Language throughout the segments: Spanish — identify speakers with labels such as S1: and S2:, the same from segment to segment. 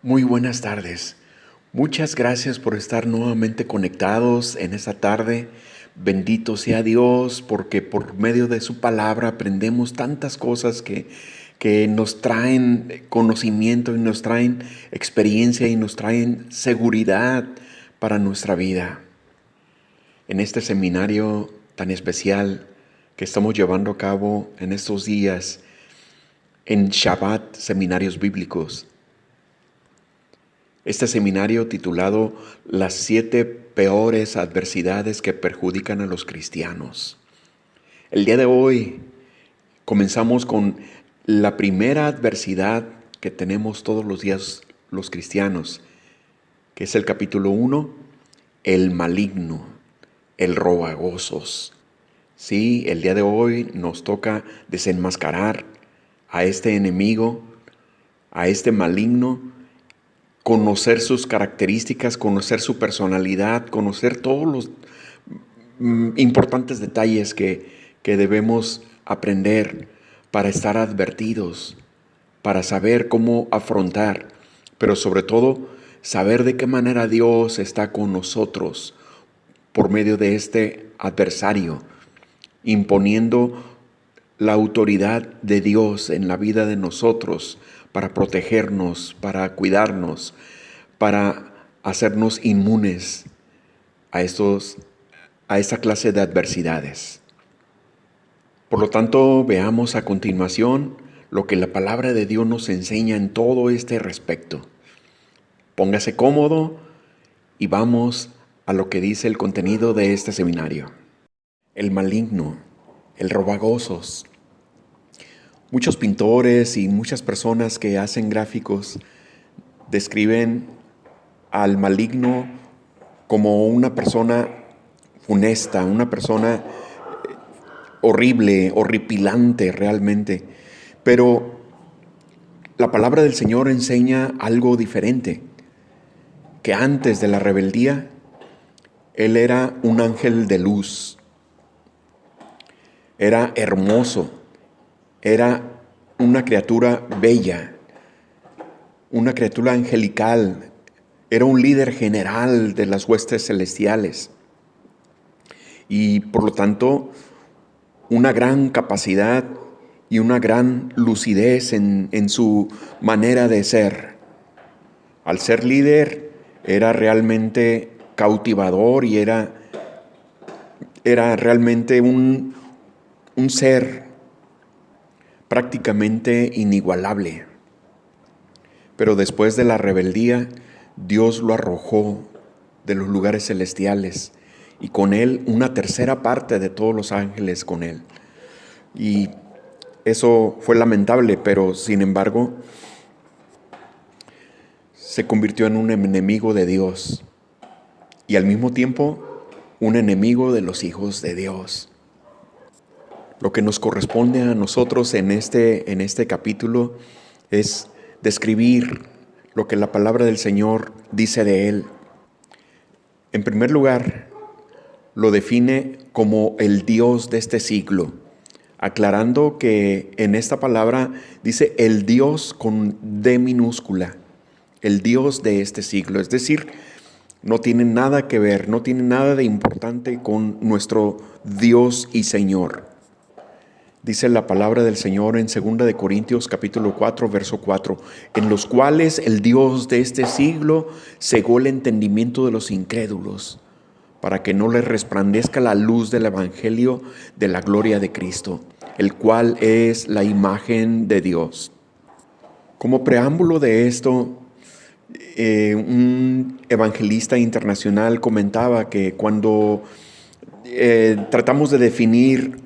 S1: Muy buenas tardes. Muchas gracias por estar nuevamente conectados en esta tarde. Bendito sea Dios porque por medio de su palabra aprendemos tantas cosas que nos traen conocimiento y nos traen experiencia y nos traen seguridad para nuestra vida. En este seminario tan especial que estamos llevando a cabo en estos días en Shabbat, seminarios bíblicos. Este seminario titulado Las 7 peores adversidades que perjudican a los cristianos. El día de hoy comenzamos con la primera adversidad que tenemos todos los días los cristianos, que es el capítulo 1, el maligno, el robagosos. Sí, el día de hoy nos toca desenmascarar a este enemigo, a este maligno, conocer sus características, conocer su personalidad, conocer todos los importantes detalles que debemos aprender para estar advertidos, para saber cómo afrontar, pero sobre todo saber de qué manera Dios está con nosotros por medio de este adversario, imponiendo la autoridad de Dios en la vida de nosotros para protegernos, para cuidarnos, para hacernos inmunes a esta clase de adversidades. Por lo tanto, veamos a continuación lo que la palabra de Dios nos enseña en todo este respecto. Póngase cómodo y vamos a lo que dice el contenido de este seminario. El maligno, el robagosos. Muchos pintores y muchas personas que hacen gráficos describen al maligno como una persona funesta, una persona horrible, horripilante realmente. Pero la palabra del Señor enseña algo diferente, que antes de la rebeldía, Él era un ángel de luz, era hermoso, era una criatura bella, una criatura angelical, era un líder general de las huestes celestiales y por lo tanto una gran capacidad y una gran lucidez en su manera de ser. Al ser líder era realmente cautivador y era realmente un ser prácticamente inigualable. Pero después de la rebeldía, Dios lo arrojó de los lugares celestiales y con él una tercera parte de todos los ángeles con él. Y eso fue lamentable, pero sin embargo se convirtió en un enemigo de Dios y al mismo tiempo un enemigo de los hijos de Dios. Lo que nos corresponde a nosotros en este capítulo es describir lo que la palabra del Señor dice de él. En primer lugar, lo define como el Dios de este siglo, aclarando que en esta palabra dice el Dios con D minúscula, el Dios de este siglo, es decir, no tiene nada que ver, no tiene nada de importante con nuestro Dios y Señor. Dice la palabra del Señor en 2 Corintios capítulo 4, verso 4, en los cuales el Dios de este siglo cegó el entendimiento de los incrédulos, para que no les resplandezca la luz del evangelio de la gloria de Cristo, el cual es la imagen de Dios. Como preámbulo de esto, un evangelista internacional comentaba que cuando tratamos de definir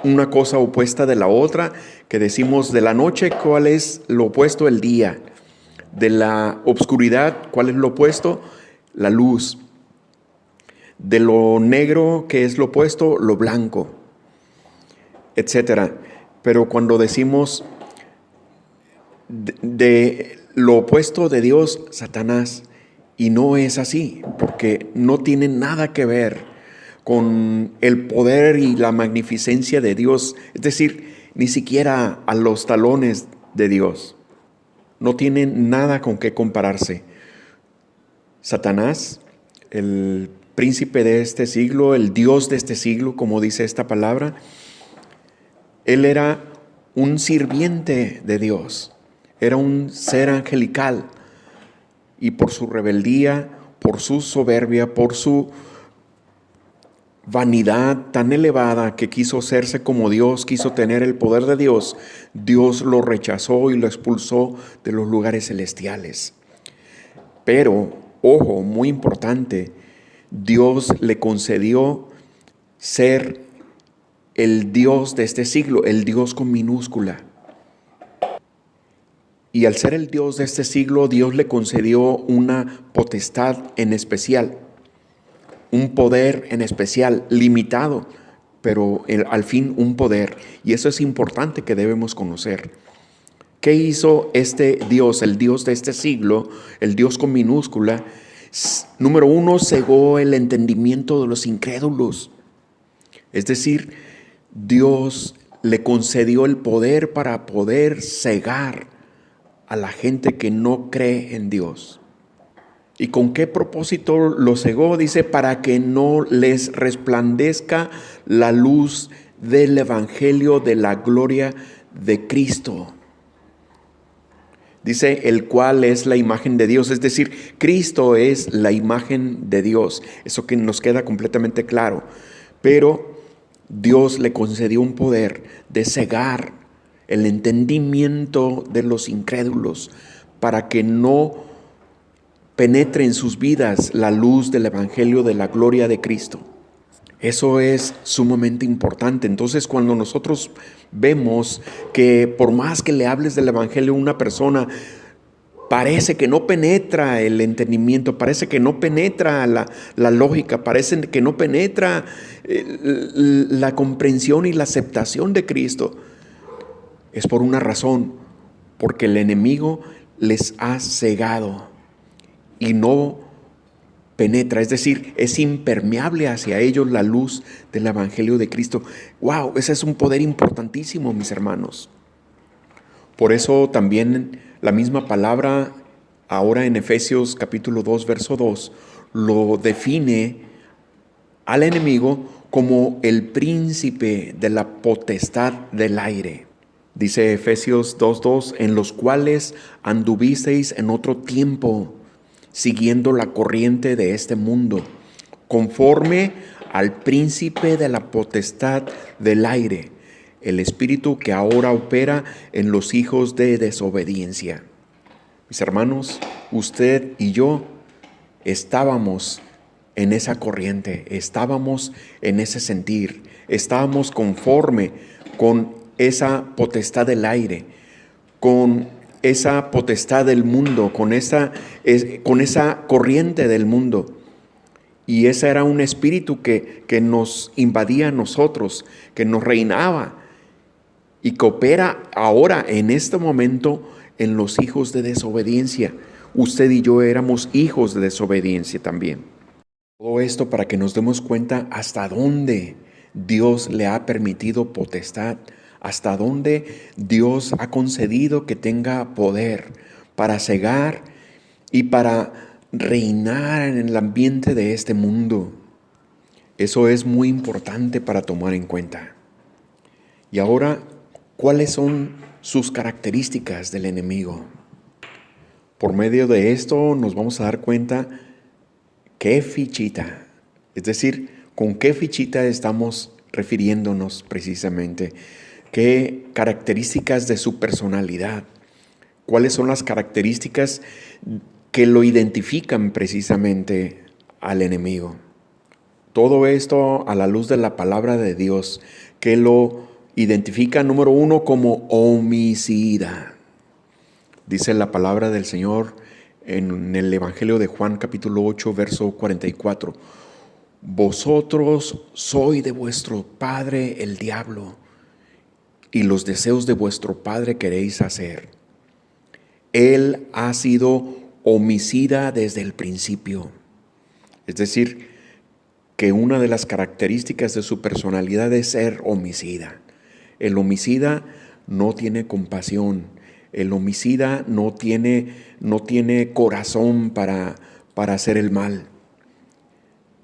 S1: una cosa opuesta de la otra, que decimos de la noche, ¿cuál es lo opuesto? El día. De la obscuridad, ¿cuál es lo opuesto? La luz. De lo negro, ¿qué es lo opuesto? Lo blanco, etcétera. Pero cuando decimos de lo opuesto de Dios, Satanás, y no es así, porque no tiene nada que ver con el poder y la magnificencia de Dios, es decir, ni siquiera a los talones de Dios. no tiene nada con qué compararse. Satanás, el príncipe de este siglo, el Dios de este siglo, como dice esta palabra, él era un sirviente de Dios, era un ser angelical, y por su rebeldía, por su soberbia, por su vanidad tan elevada que quiso hacerse como Dios, quiso tener el poder de Dios, Dios lo rechazó y lo expulsó de los lugares celestiales. Pero, ojo, muy importante, Dios le concedió ser el Dios de este siglo, el Dios con minúscula. Y al ser el Dios de este siglo, Dios le concedió una potestad en especial, un poder en especial, limitado, pero al fin un poder. Y eso es importante que debemos conocer. ¿Qué hizo este Dios, el Dios de este siglo, el Dios con minúscula? Número uno, cegó el entendimiento de los incrédulos. Es decir, Dios le concedió el poder para poder cegar a la gente que no cree en Dios. ¿Y con qué propósito lo cegó? Dice, para que no les resplandezca la luz del evangelio de la gloria de Cristo. Dice, el cual es la imagen de Dios, es decir, Cristo es la imagen de Dios. Eso que nos queda completamente claro. Pero Dios le concedió un poder de cegar el entendimiento de los incrédulos para que no penetre en sus vidas la luz del evangelio de la gloria de Cristo. Eso es sumamente importante. Entonces, cuando nosotros vemos que por más que le hables del evangelio a una persona, parece que no penetra el entendimiento, parece que no penetra la lógica, parece que no penetra la comprensión y la aceptación de Cristo, es por una razón, porque el enemigo les ha cegado y no penetra, es decir, es impermeable hacia ellos la luz del evangelio de Cristo. ¡Wow! Ese es un poder importantísimo, mis hermanos. Por eso también la misma palabra ahora en Efesios capítulo 2, verso 2, lo define al enemigo como el príncipe de la potestad del aire. Dice Efesios 2:2, en los cuales anduvisteis en otro tiempo, siguiendo la corriente de este mundo, conforme al príncipe de la potestad del aire, el espíritu que ahora opera en los hijos de desobediencia. Mis hermanos, usted y yo estábamos en esa corriente, estábamos en ese sentir, estábamos conforme con esa potestad del aire, con esa potestad del mundo, con esa corriente del mundo. Y ese era un espíritu que nos invadía a nosotros, que nos reinaba y que opera ahora, en este momento, en los hijos de desobediencia. Usted y yo éramos hijos de desobediencia también. Todo esto para que nos demos cuenta hasta dónde Dios le ha permitido potestad, hasta dónde Dios ha concedido que tenga poder para cegar y para reinar en el ambiente de este mundo. Eso es muy importante para tomar en cuenta. Y ahora, ¿cuáles son sus características del enemigo? Por medio de esto nos vamos a dar cuenta qué fichita, es decir, con qué fichita estamos refiriéndonos precisamente, qué características de su personalidad, cuáles son las características que lo identifican precisamente al enemigo. Todo esto a la luz de la palabra de Dios, que lo identifica, número uno, como homicida. Dice la palabra del Señor en el Evangelio de Juan capítulo 8, verso 44. Vosotros sois de vuestro padre el diablo, y los deseos de vuestro padre queréis hacer. Él ha sido homicida desde el principio. Es decir, que una de las características de su personalidad es ser homicida. El homicida no tiene compasión. El homicida no tiene corazón para hacer el mal.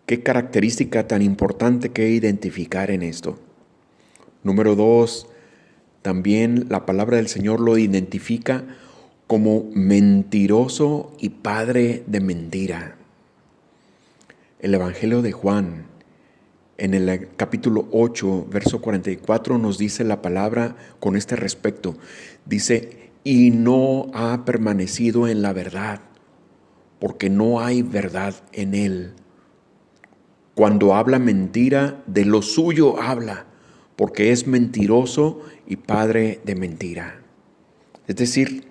S1: Qué característica tan importante que identificar en esto. Número 2, también la palabra del Señor lo identifica como mentiroso y padre de mentira. El Evangelio de Juan, en el capítulo 8, verso 44, nos dice la palabra con este respecto. Dice, y no ha permanecido en la verdad, porque no hay verdad en él. Cuando habla mentira, de lo suyo habla, porque es mentiroso y padre de mentira. Es decir,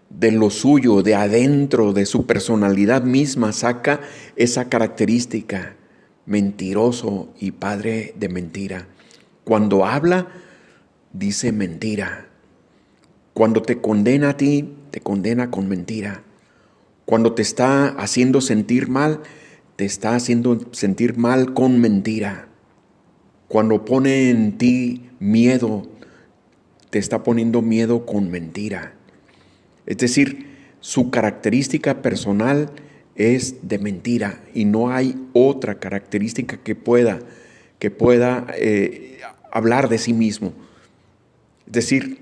S1: de lo suyo, de adentro, de su personalidad misma, saca esa característica, mentiroso y padre de mentira. Cuando habla, dice mentira. Cuando te condena a ti, te condena con mentira. Cuando te está haciendo sentir mal, te está haciendo sentir mal con mentira. Cuando pone en ti miedo, te está poniendo miedo con mentira. Es decir, su característica personal es de mentira y no hay otra característica que pueda hablar de sí mismo. Es decir,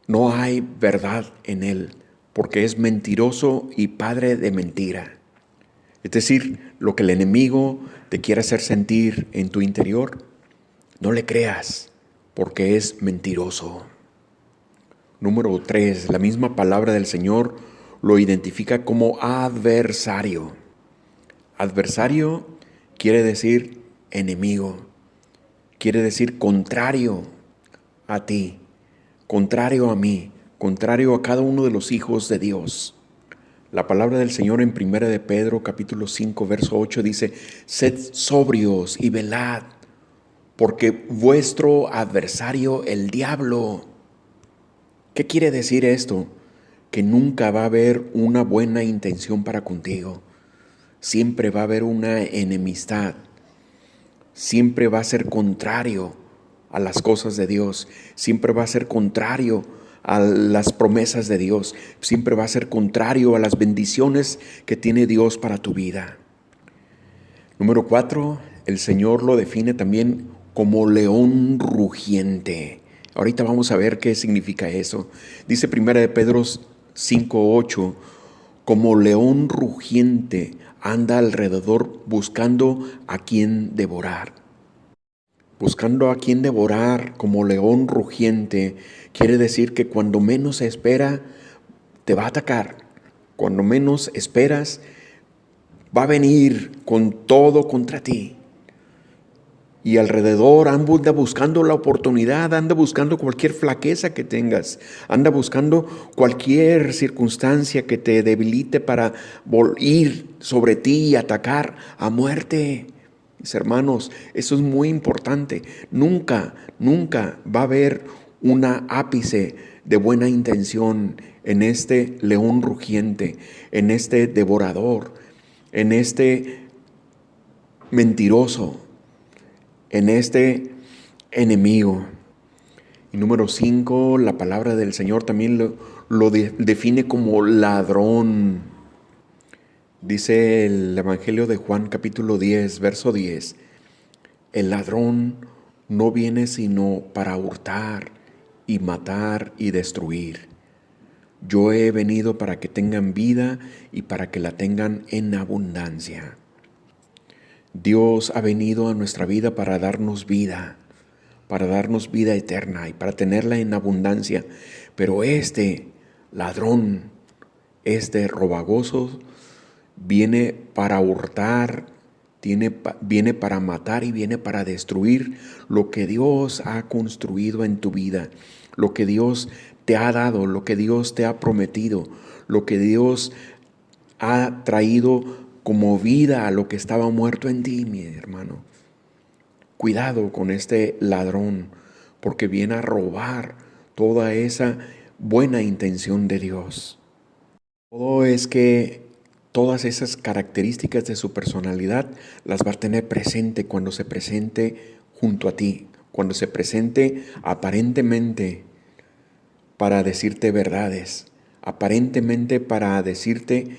S1: no hay verdad en él porque es mentiroso y padre de mentira. Es decir, lo que el enemigo te quiere hacer sentir en tu interior, no le creas porque es mentiroso. Número 3, la misma palabra del Señor lo identifica como adversario. Adversario quiere decir enemigo, quiere decir contrario a ti, contrario a mí, contrario a cada uno de los hijos de Dios. La palabra del Señor en 1 de Pedro capítulo 5 verso 8 dice, sed sobrios y velad, porque vuestro adversario el diablo. ¿Qué quiere decir esto? Que nunca va a haber una buena intención para contigo. Siempre va a haber una enemistad. Siempre va a ser contrario a las cosas de Dios. Siempre va a ser contrario a las promesas de Dios. Siempre va a ser contrario a las bendiciones que tiene Dios para tu vida. Número 4, el Señor lo define también como león rugiente. Ahorita vamos a ver qué significa eso. Dice 1 de Pedro 5:8, como león rugiente anda alrededor buscando a quien devorar. Buscando a quien devorar como león rugiente quiere decir que cuando menos se espera te va a atacar. Cuando menos esperas va a venir con todo contra ti. Y alrededor anda buscando la oportunidad, anda buscando cualquier flaqueza que tengas, anda buscando cualquier circunstancia que te debilite para ir sobre ti y atacar a muerte. Mis hermanos, eso es muy importante. Nunca va a haber una ápice de buena intención en este león rugiente, en este devorador, en este mentiroso, en este enemigo. Y número 5, la palabra del Señor también lo define como ladrón. Dice el Evangelio de Juan capítulo 10, verso 10. El ladrón no viene sino para hurtar y matar y destruir. Yo he venido para que tengan vida y para que la tengan en abundancia. Dios ha venido a nuestra vida para darnos vida eterna y para tenerla en abundancia. Pero este ladrón, este robagoso, viene para hurtar, viene para matar y viene para destruir lo que Dios ha construido en tu vida, lo que Dios te ha dado, lo que Dios te ha prometido, lo que Dios ha traído como vida a lo que estaba muerto en ti, mi hermano. Cuidado con este ladrón, porque viene a robar toda esa buena intención de Dios. Todo es que todas esas características de su personalidad las va a tener presente cuando se presente junto a ti, cuando se presente aparentemente para decirte verdades, aparentemente para decirte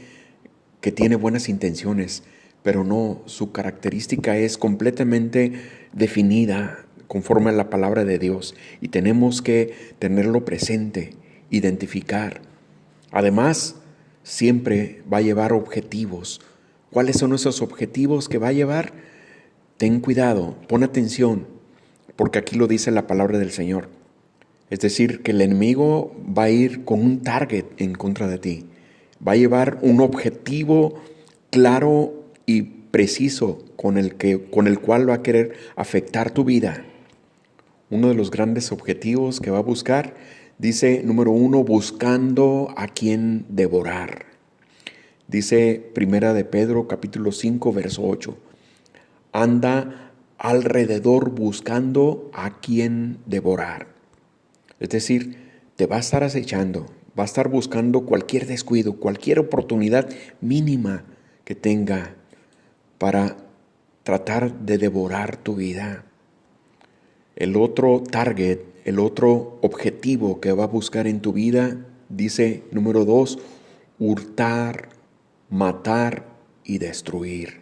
S1: que tiene buenas intenciones, pero no, su característica es completamente definida conforme a la palabra de Dios y tenemos que tenerlo presente, identificar. Además, siempre va a llevar objetivos. ¿Cuáles son esos objetivos que va a llevar? Ten cuidado, pon atención, porque aquí lo dice la palabra del Señor. Es decir, que el enemigo va a ir con un target en contra de ti. Va a llevar un objetivo claro y preciso con el cual va a querer afectar tu vida. Uno de los grandes objetivos que va a buscar, dice, número 1, buscando a quien devorar. Dice Primera de Pedro, capítulo 5, verso 8. Anda alrededor buscando a quien devorar. Es decir, te va a estar acechando, va a estar buscando cualquier descuido, cualquier oportunidad mínima que tenga para tratar de devorar tu vida. El otro target, el otro objetivo que va a buscar en tu vida, dice número 2, hurtar, matar y destruir.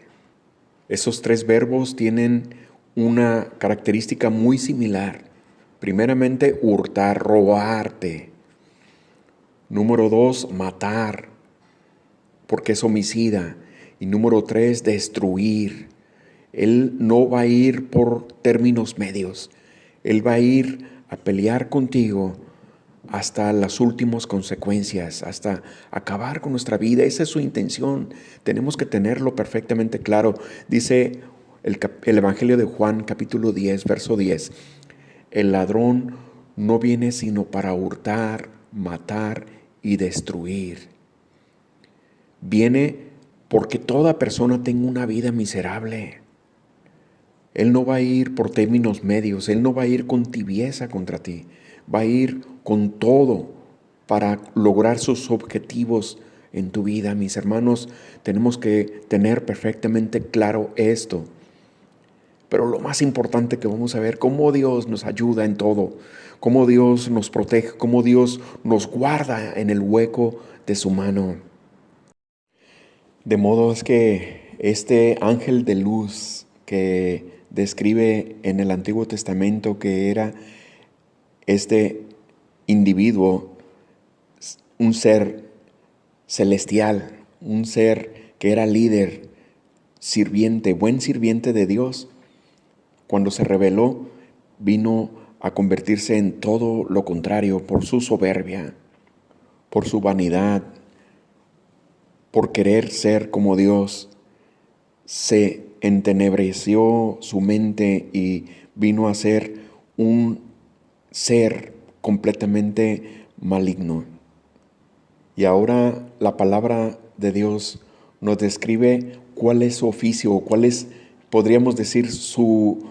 S1: Esos tres verbos tienen una característica muy similar. Primeramente, hurtar, robarte. Número 2, matar, porque es homicida. Y número 3, destruir. Él no va a ir por términos medios. Él va a ir a pelear contigo hasta las últimas consecuencias, hasta acabar con nuestra vida. Esa es su intención. Tenemos que tenerlo perfectamente claro. Dice el Evangelio de Juan, capítulo 10, verso 10. El ladrón no viene sino para hurtar, matar y destruir. Viene porque toda persona tenga una vida miserable. Él no va a ir por términos medios, Él no va a ir con tibieza contra ti, va a ir con todo para lograr sus objetivos en tu vida. Mis hermanos, tenemos que tener perfectamente claro esto. Pero lo más importante que vamos a ver, cómo Dios nos ayuda en todo, cómo Dios nos protege, cómo Dios nos guarda en el hueco de su mano. De modo es que este ángel de luz que describe en el Antiguo Testamento, que era este individuo, un ser celestial, un ser que era líder, sirviente, buen sirviente de Dios, cuando se rebeló, vino a convertirse en todo lo contrario por su soberbia, por su vanidad, por querer ser como Dios. Se entenebreció su mente y vino a ser un ser completamente maligno. Y ahora la palabra de Dios nos describe cuál es su oficio, cuál es, podríamos decir, su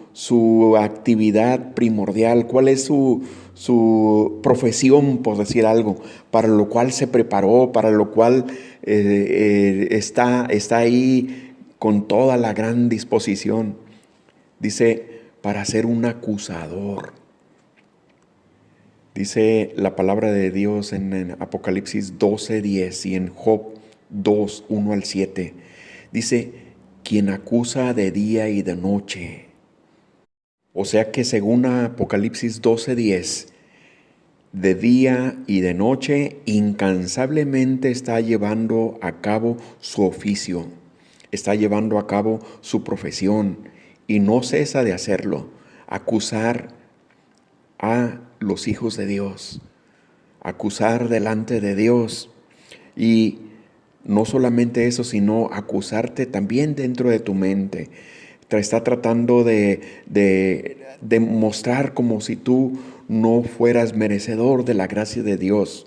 S1: actividad primordial, cuál es su profesión, por decir algo, para lo cual se preparó, para lo cual está ahí con toda la gran disposición. Dice, para ser un acusador. Dice la palabra de Dios en Apocalipsis 12:10 y en Job 2, 1 al 7. Dice, quien acusa de día y de noche. O sea que según Apocalipsis 12:10, de día y de noche incansablemente está llevando a cabo su oficio, está llevando a cabo su profesión y no cesa de hacerlo, acusar a los hijos de Dios, acusar delante de Dios. Y no solamente eso, sino acusarte también dentro de tu mente. Te está tratando de mostrar como si tú no fueras merecedor de la gracia de Dios,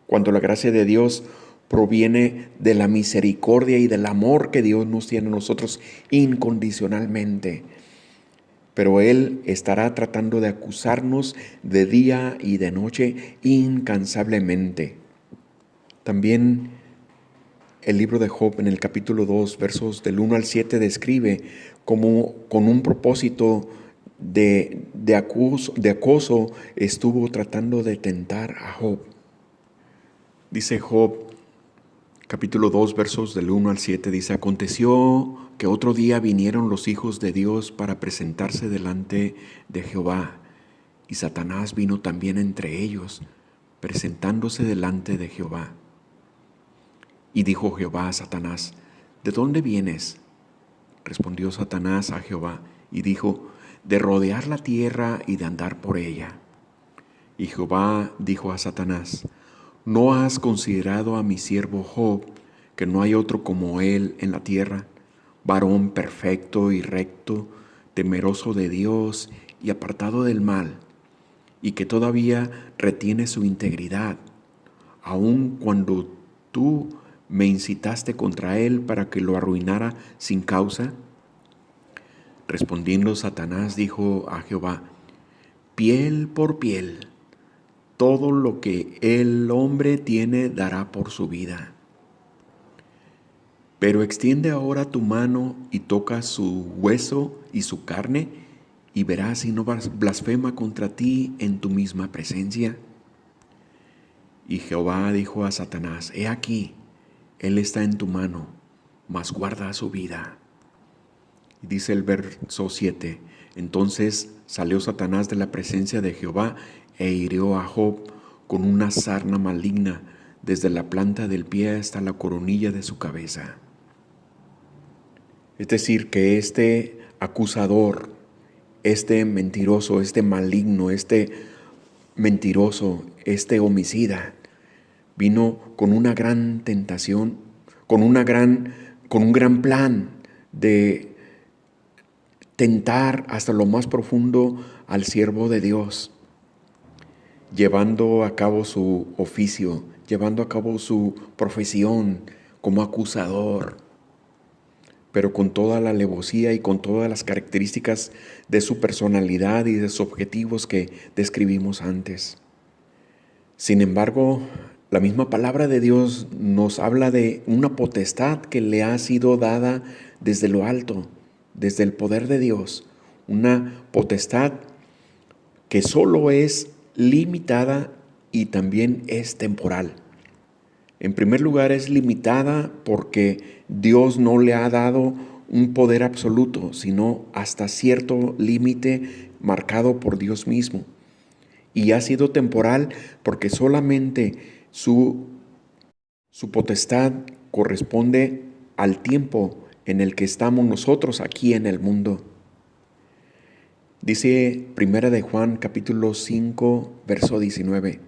S1: cuando la gracia de Dios proviene de la misericordia y del amor que Dios nos tiene a nosotros incondicionalmente. Pero Él estará tratando de acusarnos de día y de noche incansablemente. También el libro de Job en el capítulo 2, versos del 1 al 7 describe cómo con un propósito de acoso estuvo tratando de tentar a Job. Dice Job, capítulo 2, versos del 1 al 7, dice: aconteció que otro día vinieron los hijos de Dios para presentarse delante de Jehová, y Satanás vino también entre ellos, presentándose delante de Jehová. Y dijo Jehová a Satanás: ¿de dónde vienes? Respondió Satanás a Jehová y dijo: de rodear la tierra y de andar por ella. Y Jehová dijo a Satanás: ¿no has considerado a mi siervo Job, que no hay otro como él en la tierra, varón perfecto y recto, temeroso de Dios y apartado del mal, y que todavía retiene su integridad, aun cuando tú me incitaste contra él para que lo arruinara sin causa? Respondiendo Satanás dijo a Jehová: piel por piel, todo lo que el hombre tiene dará por su vida. Pero extiende ahora tu mano y toca su hueso y su carne, y verás si no blasfema contra ti en tu misma presencia. Y Jehová dijo a Satanás: he aquí, él está en tu mano, mas guarda su vida. Y dice el verso 7, entonces salió Satanás de la presencia de Jehová e hirió a Job con una sarna maligna desde la planta del pie hasta la coronilla de su cabeza. Es decir, que este acusador, este mentiroso, este maligno, este mentiroso, este homicida, vino con una gran tentación, con un gran plan de tentar hasta lo más profundo al siervo de Dios, llevando a cabo su oficio, llevando a cabo su profesión como acusador, pero con toda la alevosía y con todas las características de su personalidad y de sus objetivos que describimos antes. Sin embargo, la misma palabra de Dios nos habla de una potestad que le ha sido dada desde lo alto, desde el poder de Dios, una potestad que solo es limitada y también es temporal. En primer lugar, es limitada porque Dios no le ha dado un poder absoluto, sino hasta cierto límite marcado por Dios mismo. Y ha sido temporal porque solamente su potestad corresponde al tiempo en el que estamos nosotros aquí en el mundo. Dice Primera de Juan capítulo 5, verso 19.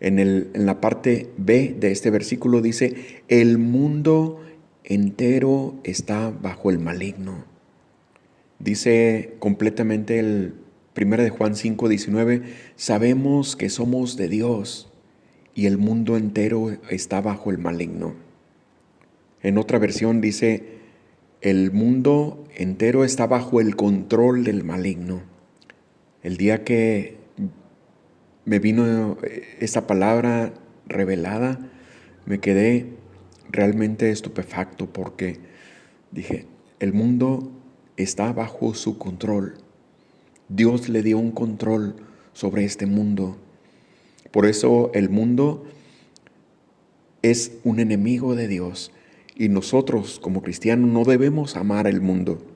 S1: En la parte B de este versículo dice: el mundo entero está bajo el maligno. Dice completamente el Primera de Juan 5, 19, sabemos que somos de Dios y el mundo entero está bajo el maligno. En otra versión dice: el mundo entero está bajo el control del maligno. El día que me vino esta palabra revelada, me quedé realmente estupefacto porque dije: el mundo está bajo su control. Dios le dio un control sobre este mundo. Por eso el mundo es un enemigo de Dios. Y nosotros como cristianos no debemos amar el mundo,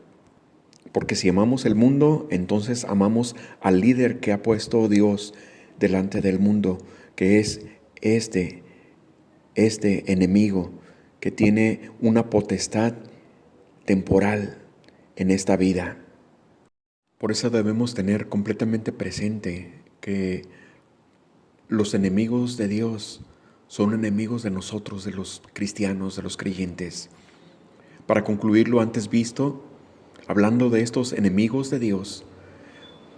S1: porque si amamos el mundo, entonces amamos al líder que ha puesto Dios delante del mundo, que es este enemigo que tiene una potestad temporal en esta vida. Por eso debemos tener completamente presente que los enemigos de Dios son enemigos de nosotros, de los cristianos, de los creyentes. Para concluir lo antes visto, hablando de estos enemigos de Dios,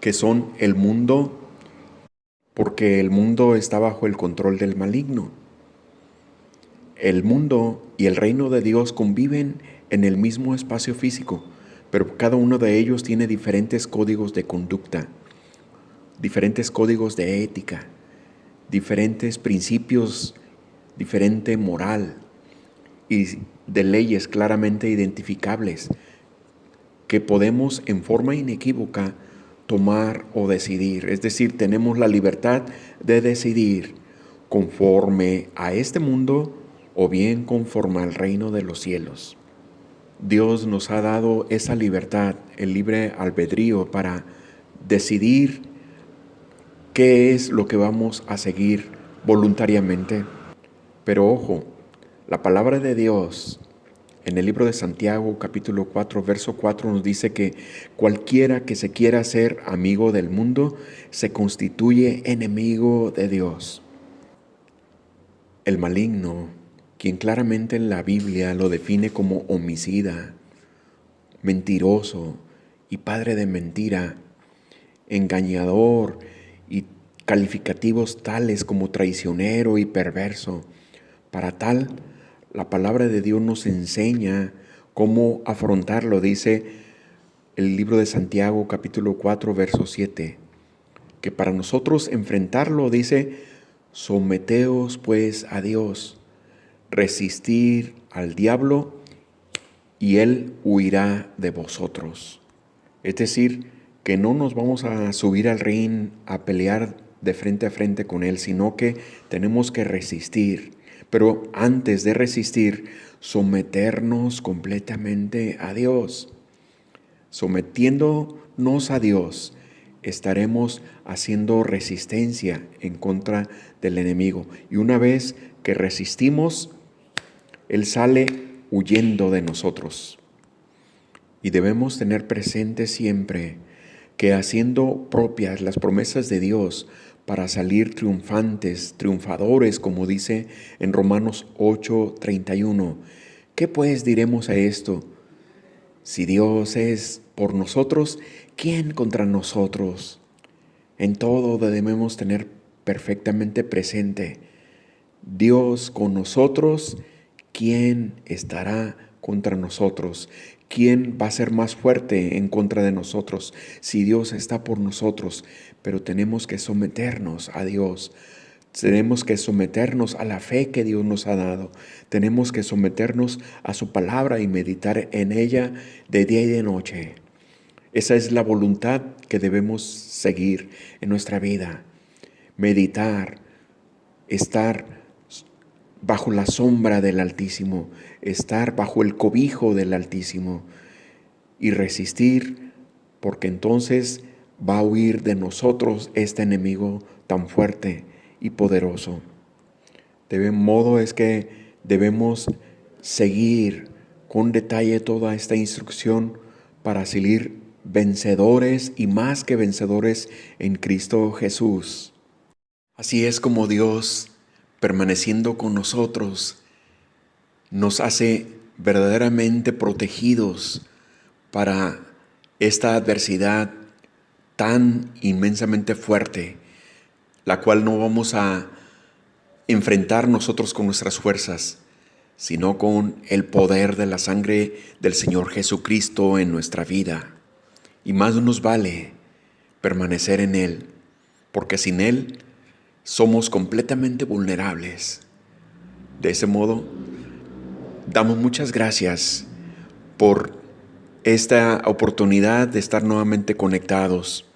S1: que son el mundo, porque el mundo está bajo el control del maligno. El mundo y el reino de Dios conviven en el mismo espacio físico, pero cada uno de ellos tiene diferentes códigos de conducta, diferentes códigos de ética, diferentes principios, diferente moral y de leyes claramente identificables que podemos en forma inequívoca tomar o decidir. Es decir, tenemos la libertad de decidir conforme a este mundo o bien conforme al reino de los cielos. Dios nos ha dado esa libertad, el libre albedrío para decidir qué es lo que vamos a seguir voluntariamente. Pero ojo, la palabra de Dios en el libro de Santiago, capítulo 4, verso 4, nos dice que cualquiera que se quiera hacer amigo del mundo se constituye enemigo de Dios. El maligno, quien claramente en la Biblia lo define como homicida, mentiroso y padre de mentira, engañador y calificativos tales como traicionero y perverso. Para tal, la palabra de Dios nos enseña cómo afrontarlo. Dice el libro de Santiago capítulo 4 verso 7, que para nosotros enfrentarlo dice: someteos pues a Dios, resistir al diablo y él huirá de vosotros. Es decir, que no nos vamos a subir al ring a pelear de frente a frente con él, sino que tenemos que resistir. Pero antes de resistir, someternos completamente a Dios. Sometiéndonos a Dios, estaremos haciendo resistencia en contra del enemigo. Y una vez que resistimos, Él sale huyendo de nosotros. Y debemos tener presente siempre que haciendo propias las promesas de Dios para salir triunfantes, triunfadores, como dice en Romanos 8:31. ¿Qué pues diremos a esto? Si Dios es por nosotros, ¿quién contra nosotros? En todo debemos tener perfectamente presente: Dios con nosotros, ¿quién estará contra nosotros? ¿Quién va a ser más fuerte en contra de nosotros? Si Dios está por nosotros, pero tenemos que someternos a Dios. Tenemos que someternos a la fe que Dios nos ha dado. Tenemos que someternos a su palabra y meditar en ella de día y de noche. Esa es la voluntad que debemos seguir en nuestra vida. Meditar, estar bajo la sombra del Altísimo, estar bajo el cobijo del Altísimo y resistir, porque entonces va a huir de nosotros este enemigo tan fuerte y poderoso. De modo es que debemos seguir con detalle toda esta instrucción para salir vencedores y más que vencedores en Cristo Jesús. Así es como Dios, permaneciendo con nosotros, nos hace verdaderamente protegidos para esta adversidad tan inmensamente fuerte, la cual no vamos a enfrentar nosotros con nuestras fuerzas, sino con el poder de la sangre del Señor Jesucristo en nuestra vida. Y más nos vale permanecer en Él, porque sin Él somos completamente vulnerables. De ese modo, damos muchas gracias por esta oportunidad de estar nuevamente conectados.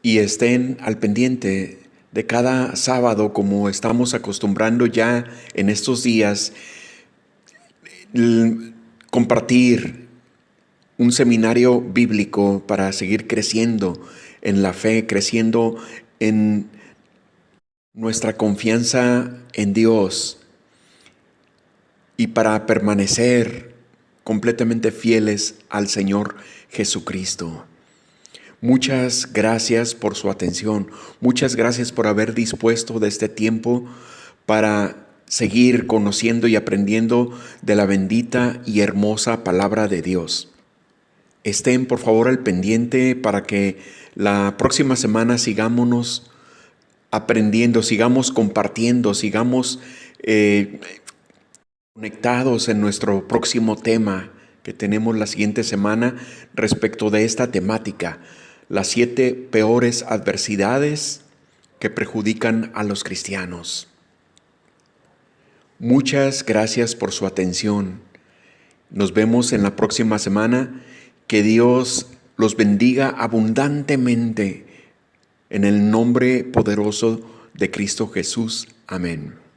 S1: Y estén al pendiente de cada sábado, como estamos acostumbrando ya en estos días, compartir un seminario bíblico para seguir creciendo en la fe, creciendo en nuestra confianza en Dios y para permanecer completamente fieles al Señor Jesucristo. Muchas gracias por su atención. Muchas gracias por haber dispuesto de este tiempo para seguir conociendo y aprendiendo de la bendita y hermosa palabra de Dios. Estén por favor al pendiente para que la próxima semana sigamos aprendiendo, sigamos compartiendo, sigamos conectados en nuestro próximo tema que tenemos la siguiente semana respecto de esta temática: las 7 peores adversidades que perjudican a los cristianos. Muchas gracias por su atención. Nos vemos en la próxima semana. Que Dios los bendiga abundantemente en el nombre poderoso de Cristo Jesús. Amén.